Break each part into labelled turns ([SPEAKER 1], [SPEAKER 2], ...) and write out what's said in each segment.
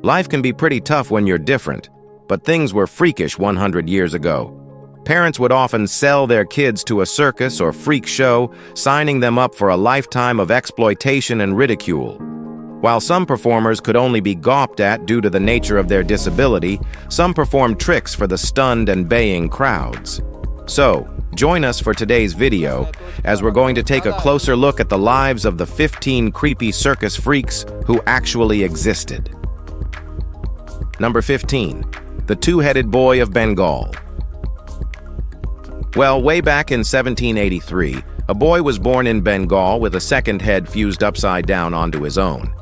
[SPEAKER 1] Life can be pretty tough when you're different, but things were freakish 100 years ago. Parents would often sell their kids to a circus or freak show, signing them up for a lifetime of exploitation and ridicule. While some performers could only be gawped at due to the nature of their disability, some performed tricks for the stunned and baying crowds. So, join us for today's video, as we're going to take a closer look at the lives of the 15 creepy circus freaks who actually existed. Number 15. The Two-Headed Boy of Bengal. Well, way back in 1783, a boy was born in Bengal with a second head fused upside down onto his own.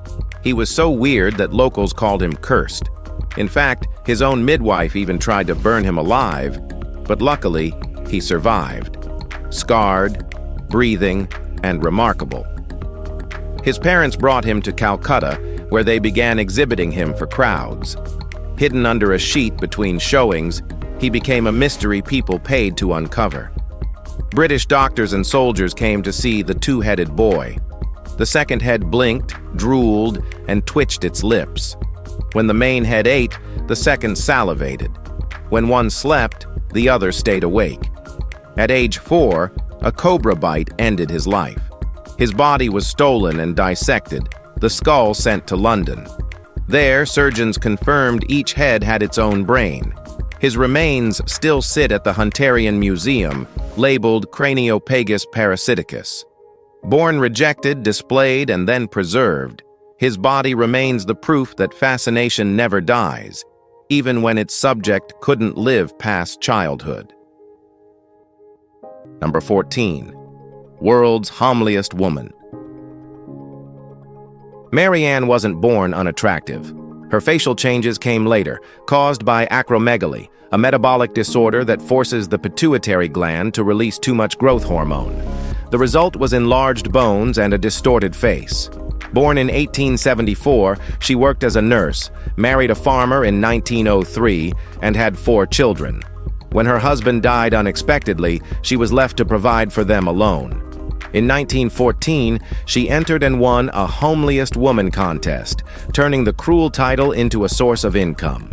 [SPEAKER 1] He was so weird that locals called him cursed. In fact, his own midwife even tried to burn him alive, but luckily, he survived. Scarred, breathing, and remarkable. His parents brought him to Calcutta, where they began exhibiting him for crowds. Hidden under a sheet between showings, he became a mystery people paid to uncover. British doctors and soldiers came to see the two-headed boy. The second head blinked, drooled, and twitched its lips. When the main head ate, the second salivated. When one slept, the other stayed awake. At age 4, a cobra bite ended his life. His body was stolen and dissected, the skull sent to London. There, surgeons confirmed each head had its own brain. His remains still sit at the Hunterian Museum, labeled Craniopagus parasiticus. Born rejected, displayed, and then preserved, his body remains the proof that fascination never dies, even when its subject couldn't live past childhood. Number 14. World's Homeliest Woman. Mary Ann wasn't born unattractive. Her facial changes came later, caused by acromegaly, a metabolic disorder that forces the pituitary gland to release too much growth hormone. The result was enlarged bones and a distorted face. Born in 1874, she worked as a nurse, married a farmer in 1903, and had 4 children. When her husband died unexpectedly, she was left to provide for them alone. In 1914, she entered and won a homeliest woman contest, turning the cruel title into a source of income.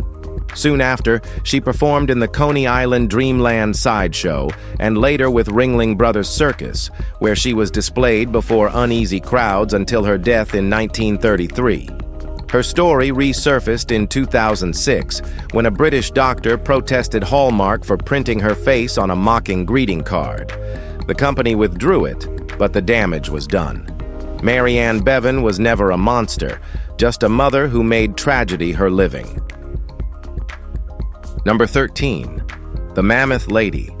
[SPEAKER 1] Soon after, she performed in the Coney Island Dreamland sideshow and later with Ringling Brothers Circus, where she was displayed before uneasy crowds until her death in 1933. Her story resurfaced in 2006 when a British doctor protested Hallmark for printing her face on a mocking greeting card. The company withdrew it, but the damage was done. Mary Ann Bevan was never a monster, just a mother who made tragedy her living. Number 13. The Mammoth Lady.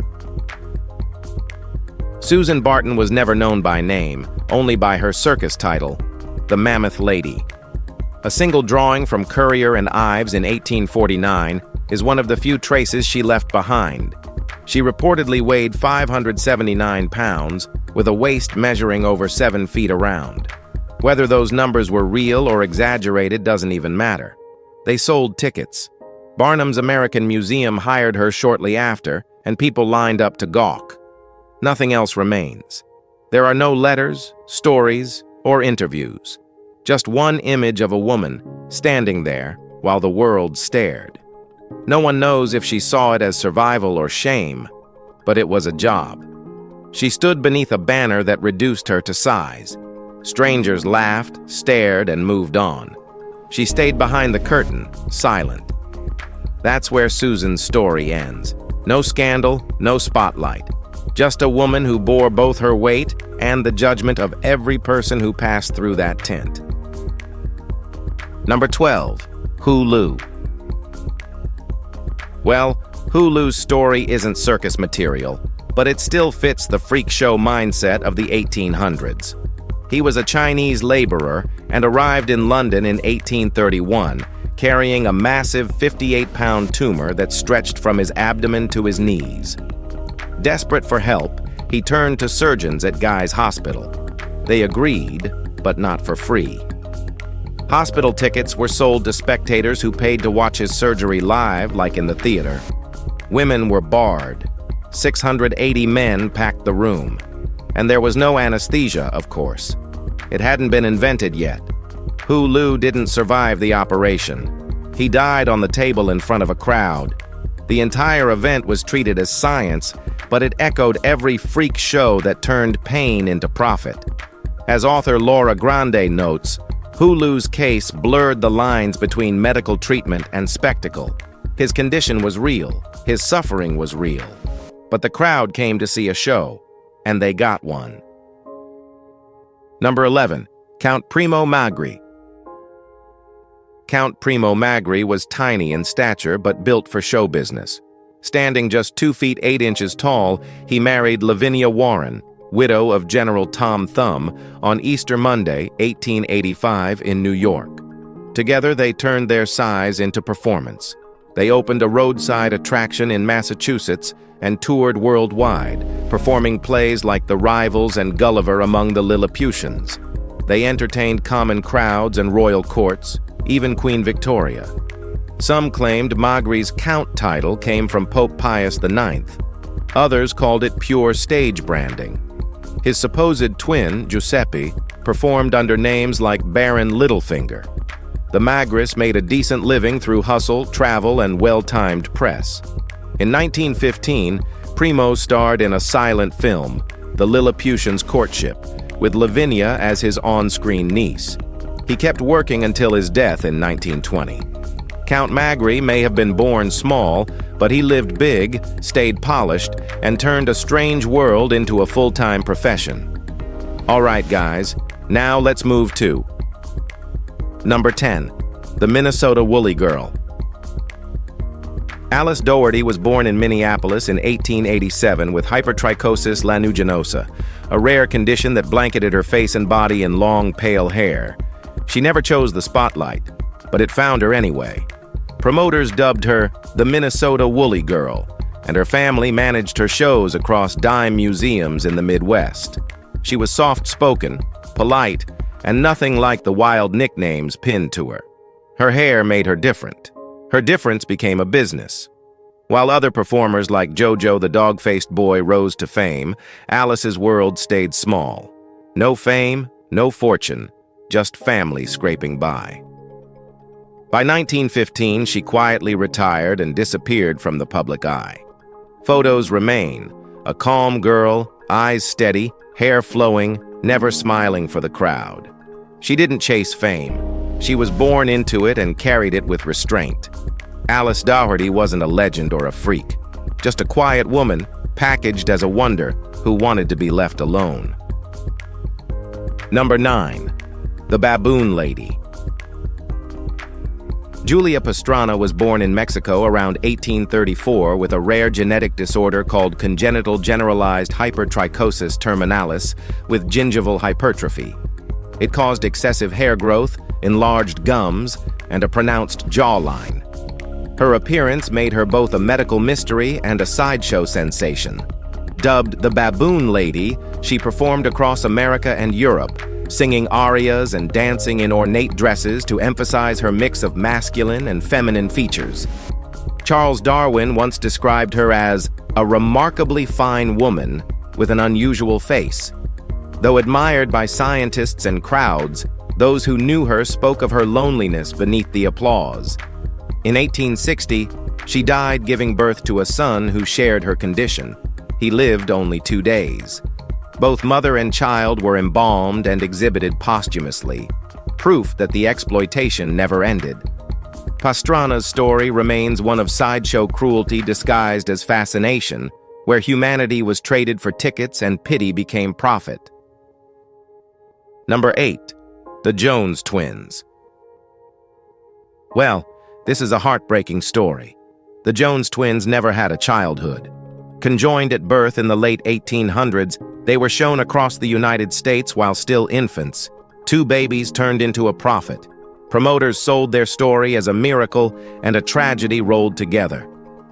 [SPEAKER 1] Susan Barton was never known by name, only by her circus title, the Mammoth Lady. A single drawing from Currier and Ives in 1849 is one of the few traces she left behind. She reportedly weighed 579 pounds, with a waist measuring over 7 feet around. Whether those numbers were real or exaggerated doesn't even matter. They sold tickets. Barnum's American Museum hired her shortly after, and people lined up to gawk. Nothing else remains. There are no letters, stories, or interviews. Just one image of a woman standing there while the world stared. No one knows if she saw it as survival or shame, but it was a job. She stood beneath a banner that reduced her to size. Strangers laughed, stared, and moved on. She stayed behind the curtain, silent. That's where Susan's story ends. No scandal, no spotlight. Just a woman who bore both her weight and the judgment of every person who passed through that tent. Number 12. Hulu. Well, Hulu's story isn't circus material, but it still fits the freak show mindset of the 1800s. He was a Chinese laborer and arrived in London in 1831, carrying a massive 58-pound tumor that stretched from his abdomen to his knees. Desperate for help, he turned to surgeons at Guy's Hospital. They agreed, but not for free. Hospital tickets were sold to spectators who paid to watch his surgery live, like in the theater. Women were barred. 680 men packed the room. And there was no anesthesia, of course. It hadn't been invented yet. Hulu didn't survive the operation. He died on the table in front of a crowd. The entire event was treated as science, but it echoed every freak show that turned pain into profit. As author Laura Grande notes, Hulu's case blurred the lines between medical treatment and spectacle. His condition was real, his suffering was real. But the crowd came to see a show, and they got one. Number 11. Count Primo Magri. Count Primo Magri was tiny in stature but built for show business. Standing just 2 feet 8 inches tall, he married Lavinia Warren, widow of General Tom Thumb, on Easter Monday, 1885 in New York. Together they turned their size into performance. They opened a roadside attraction in Massachusetts and toured worldwide, performing plays like The Rivals and Gulliver among the Lilliputians. They entertained common crowds and royal courts, even Queen Victoria. Some claimed Magri's Count title came from Pope Pius IX. Others called it pure stage branding. His supposed twin, Giuseppe, performed under names like Baron Littlefinger. The Magris made a decent living through hustle, travel, and well-timed press. In 1915, Primo starred in a silent film, The Lilliputians' Courtship, with Lavinia as his on-screen niece. He kept working until his death in 1920. Count Magri may have been born small, but he lived big, stayed polished, and turned a strange world into a full-time profession. All right, guys, now let's move to Number 10. The Minnesota Woolly Girl. Alice Doherty was born in Minneapolis in 1887 with hypertrichosis lanuginosa, a rare condition that blanketed her face and body in long, pale hair. She never chose the spotlight, but it found her anyway. Promoters dubbed her the Minnesota Woolly Girl, and her family managed her shows across dime museums in the Midwest. She was soft-spoken, polite, and nothing like the wild nicknames pinned to her. Her hair made her different. Her difference became a business. While other performers like JoJo the dog-faced boy rose to fame, Alice's world stayed small. No fame, no fortune, just family scraping by. By 1915, she quietly retired and disappeared from the public eye. Photos remain: a calm girl, eyes steady, hair flowing, never smiling for the crowd. She didn't chase fame. She was born into it and carried it with restraint. Alice Doherty wasn't a legend or a freak, just a quiet woman packaged as a wonder who wanted to be left alone. Number 9. The Baboon Lady. Julia Pastrana was born in Mexico around 1834 with a rare genetic disorder called congenital generalized hypertrichosis terminalis with gingival hypertrophy. It caused excessive hair growth, enlarged gums, and a pronounced jawline. Her appearance made her both a medical mystery and a sideshow sensation. Dubbed the Baboon Lady, she performed across America and Europe, singing arias and dancing in ornate dresses to emphasize her mix of masculine and feminine features. Charles Darwin once described her as a remarkably fine woman with an unusual face. Though admired by scientists and crowds, those who knew her spoke of her loneliness beneath the applause. In 1860, she died giving birth to a son who shared her condition. He lived only 2 days. Both mother and child were embalmed and exhibited posthumously, proof that the exploitation never ended. Pastrana's story remains one of sideshow cruelty disguised as fascination, where humanity was traded for tickets and pity became profit. Number 8. The Jones Twins. Well, this is a heartbreaking story. The Jones twins never had a childhood. Conjoined at birth in the late 1800s, they were shown across the United States while still infants. 2 babies turned into a profit. Promoters sold their story as a miracle, and a tragedy rolled together.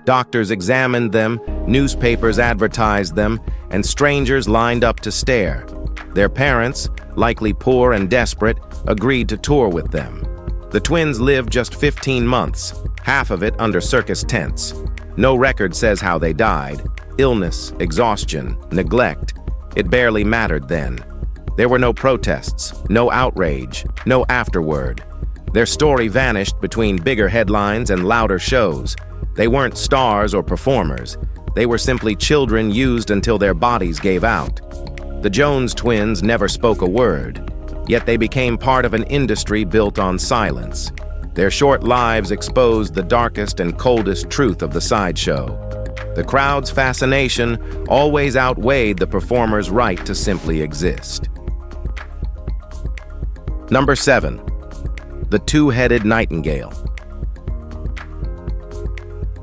[SPEAKER 1] Doctors examined them, newspapers advertised them, and strangers lined up to stare. Their parents, likely poor and desperate, agreed to tour with them. The twins lived just 15 months, half of it under circus tents. No record says how they died. Illness, exhaustion, neglect. It barely mattered then. There were no protests, no outrage, no afterword. Their story vanished between bigger headlines and louder shows. They weren't stars or performers. They were simply children used until their bodies gave out. The Jones twins never spoke a word, yet they became part of an industry built on silence. Their short lives exposed the darkest and coldest truth of the sideshow. The crowd's fascination always outweighed the performer's right to simply exist. Number 7. The two-headed nightingale.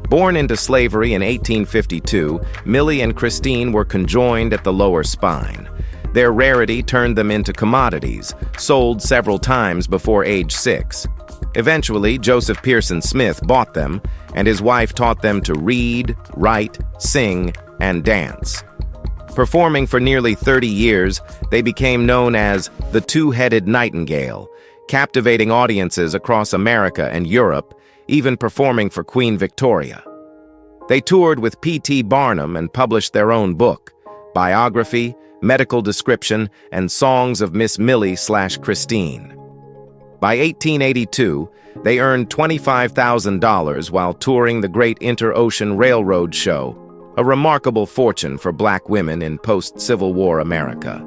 [SPEAKER 1] Born into slavery in 1852, Millie and Christine were conjoined at the lower spine. Their rarity turned them into commodities, sold several times before age 6. Eventually, Joseph Pearson Smith bought them, and his wife taught them to read, write, sing, and dance. Performing for nearly 30 years, they became known as the two-headed nightingale, captivating audiences across America and Europe, even performing for Queen Victoria. They toured with P.T. Barnum and published their own book, biography, medical description, and songs of Miss Millie/Christine. By 1882, they earned $25,000 while touring the Great Inter-Ocean Railroad Show, a remarkable fortune for black women in post-Civil War America.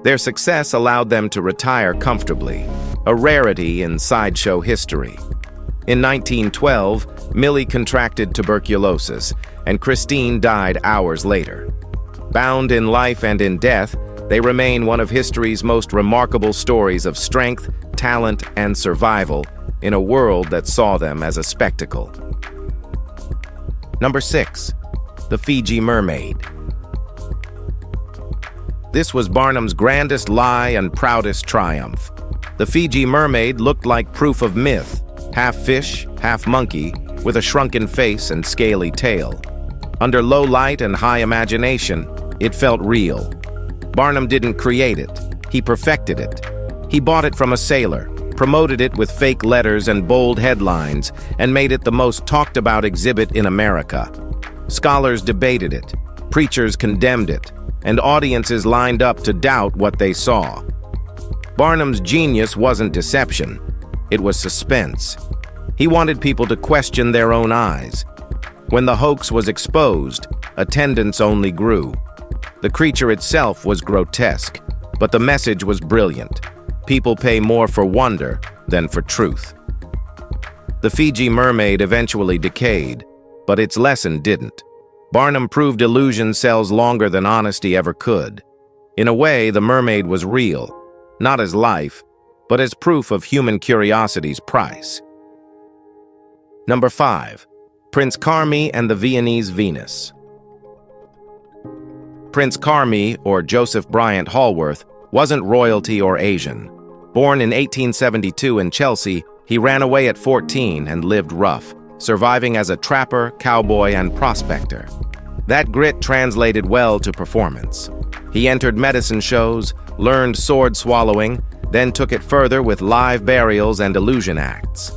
[SPEAKER 1] Their success allowed them to retire comfortably, a rarity in sideshow history. In 1912, Millie contracted tuberculosis, and Christine died hours later. Bound in life and in death, they remain one of history's most remarkable stories of strength, talent, and survival in a world that saw them as a spectacle. Number 6. The Fiji mermaid. This was Barnum's grandest lie and proudest triumph. The Fiji mermaid looked like proof of myth, half fish, half monkey, with a shrunken face and scaly tail. Under low light and high imagination, it felt real. Barnum didn't create it, he perfected it. He bought it from a sailor, promoted it with fake letters and bold headlines, and made it the most talked-about exhibit in America. Scholars debated it, preachers condemned it, and audiences lined up to doubt what they saw. Barnum's genius wasn't deception, it was suspense. He wanted people to question their own eyes. When the hoax was exposed, attendance only grew. The creature itself was grotesque, but the message was brilliant. People pay more for wonder than for truth. The Fiji mermaid eventually decayed, but its lesson didn't. Barnum proved illusion sells longer than honesty ever could. In a way, the mermaid was real, not as life, but as proof of human curiosity's price. Number 5. Prince Carmy and the Viennese Venus. Prince Carmy, or Joseph Bryant Hallworth, wasn't royalty or Asian. Born in 1872 in Chelsea, he ran away at 14 and lived rough, surviving as a trapper, cowboy, and prospector. That grit translated well to performance. He entered medicine shows, learned sword swallowing, then took it further with live burials and illusion acts.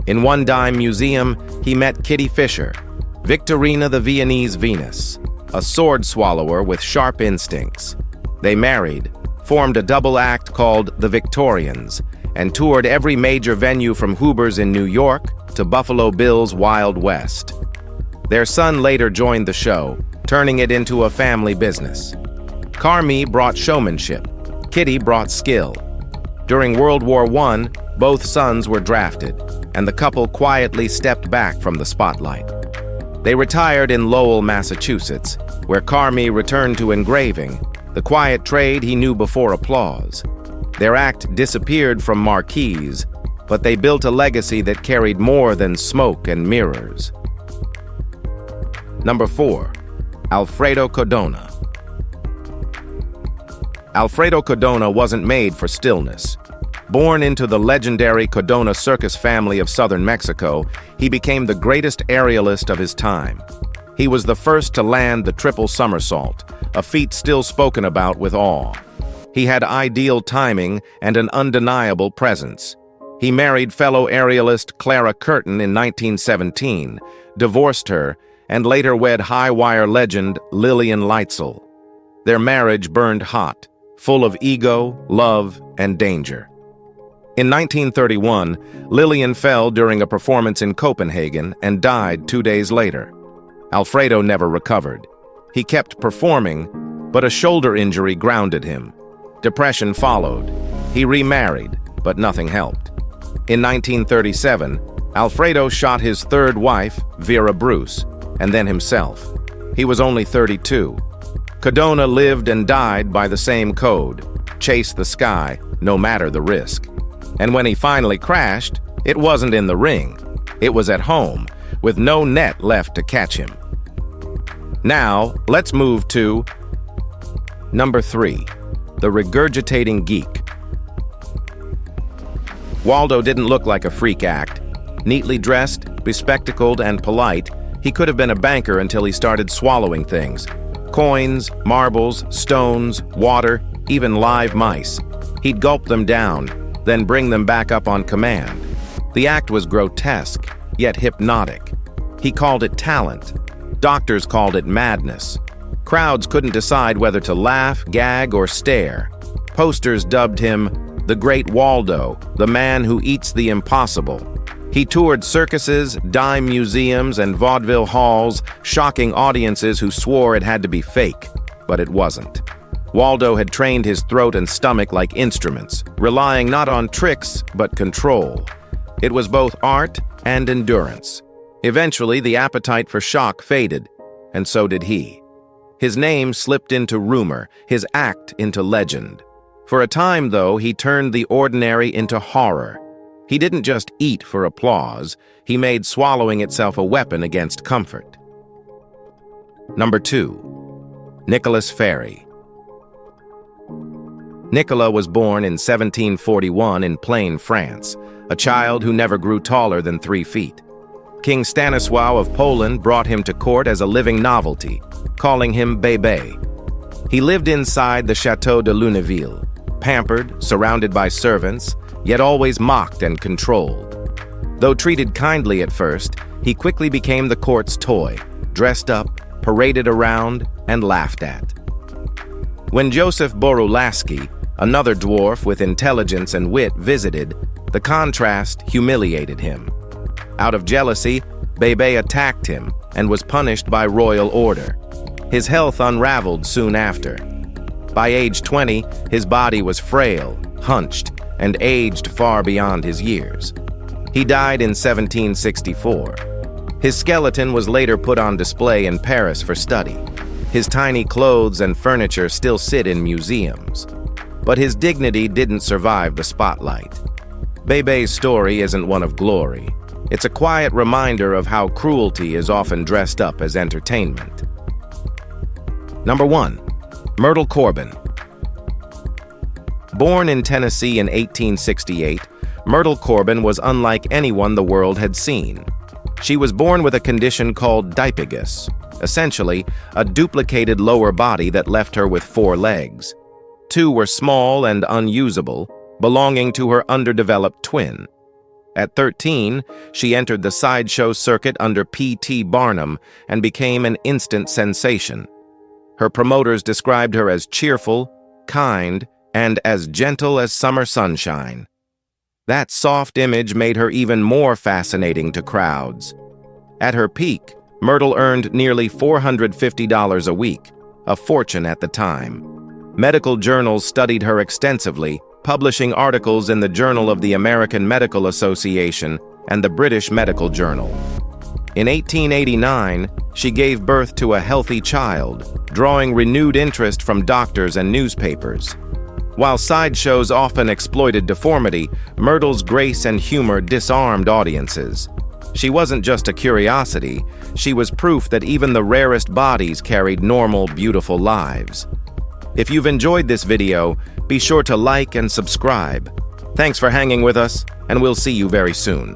[SPEAKER 1] In one dime museum, he met Kitty Fisher, Victorina the Viennese Venus, a sword swallower with sharp instincts. They married, formed a double act called the Victorians, and toured every major venue from Huber's in New York to Buffalo Bill's Wild West. Their son later joined the show, turning it into a family business. Carmy brought showmanship, Kitty brought skill. During World War I, both sons were drafted, and the couple quietly stepped back from the spotlight. They retired in Lowell, Massachusetts, where Carmy returned to engraving, the quiet trade he knew before applause. Their act disappeared from marquees, but they built a legacy that carried more than smoke and mirrors. Number 4. Alfredo Kodona. Alfredo Kodona wasn't made for stillness. Born into the legendary Kodona Circus family of southern Mexico, he became the greatest aerialist of his time. He was the first to land the triple somersault, a feat still spoken about with awe. He had ideal timing and an undeniable presence. He married fellow aerialist Clara Curtin in 1917, divorced her, and later wed high-wire legend Lillian Leitzel. Their marriage burned hot, full of ego, love, and danger. In 1931, Lillian fell during a performance in Copenhagen and died 2 days later. Alfredo never recovered. He kept performing, but a shoulder injury grounded him. Depression followed. He remarried, but nothing helped. In 1937, Alfredo shot his third wife, Vera Bruce, and then himself. He was only 32. Kodona lived and died by the same code: chase the sky, no matter the risk. And when he finally crashed, it wasn't in the ring. It was at home, with no net left to catch him. Now, let's move to number 3, the regurgitating geek. Waldo didn't look like a freak act. Neatly dressed, bespectacled, and polite, he could have been a banker until he started swallowing things. Coins, marbles, stones, water, even live mice. He'd gulp them down, then bring them back up on command. The act was grotesque, yet hypnotic. He called it talent. Doctors called it madness. Crowds couldn't decide whether to laugh, gag, or stare. Posters dubbed him the Great Waldo, the man who eats the impossible. He toured circuses, dime museums, and vaudeville halls, shocking audiences who swore it had to be fake, but it wasn't. Waldo had trained his throat and stomach like instruments, relying not on tricks, but control. It was both art and endurance. Eventually, the appetite for shock faded, and so did he. His name slipped into rumor, his act into legend. For a time, though, he turned the ordinary into horror. He didn't just eat for applause, he made swallowing itself a weapon against comfort. Number 2. Nicholas Ferry. Nicola was born in 1741 in Plain, France, a child who never grew taller than 3 feet. King Stanislaw of Poland brought him to court as a living novelty, calling him Bébé. He lived inside the Château de Luneville, pampered, surrounded by servants, yet always mocked and controlled. Though treated kindly at first, he quickly became the court's toy, dressed up, paraded around, and laughed at. When Joseph Borulaski, another dwarf with intelligence and wit, visited, the contrast humiliated him. Out of jealousy, Bébé attacked him and was punished by royal order. His health unraveled soon after. By age 20, his body was frail, hunched, and aged far beyond his years. He died in 1764. His skeleton was later put on display in Paris for study. His tiny clothes and furniture still sit in museums. But his dignity didn't survive the spotlight. Bébé's story isn't one of glory. It's a quiet reminder of how cruelty is often dressed up as entertainment. Number 1. Myrtle Corbin. Born in Tennessee in 1868, Myrtle Corbin was unlike anyone the world had seen. She was born with a condition called dipygus, essentially a duplicated lower body that left her with 4 legs. 2 were small and unusable, belonging to her underdeveloped twin. At 13, she entered the sideshow circuit under P.T. Barnum and became an instant sensation. Her promoters described her as cheerful, kind, and as gentle as summer sunshine. That soft image made her even more fascinating to crowds. At her peak, Myrtle earned nearly $450 a week, a fortune at the time. Medical journals studied her extensively, publishing articles in the Journal of the American Medical Association and the British Medical Journal. In 1889, she gave birth to a healthy child, drawing renewed interest from doctors and newspapers. While sideshows often exploited deformity, Myrtle's grace and humor disarmed audiences. She wasn't just a curiosity, she was proof that even the rarest bodies carried normal, beautiful lives. If you've enjoyed this video, be sure to like and subscribe. Thanks for hanging with us, and we'll see you very soon.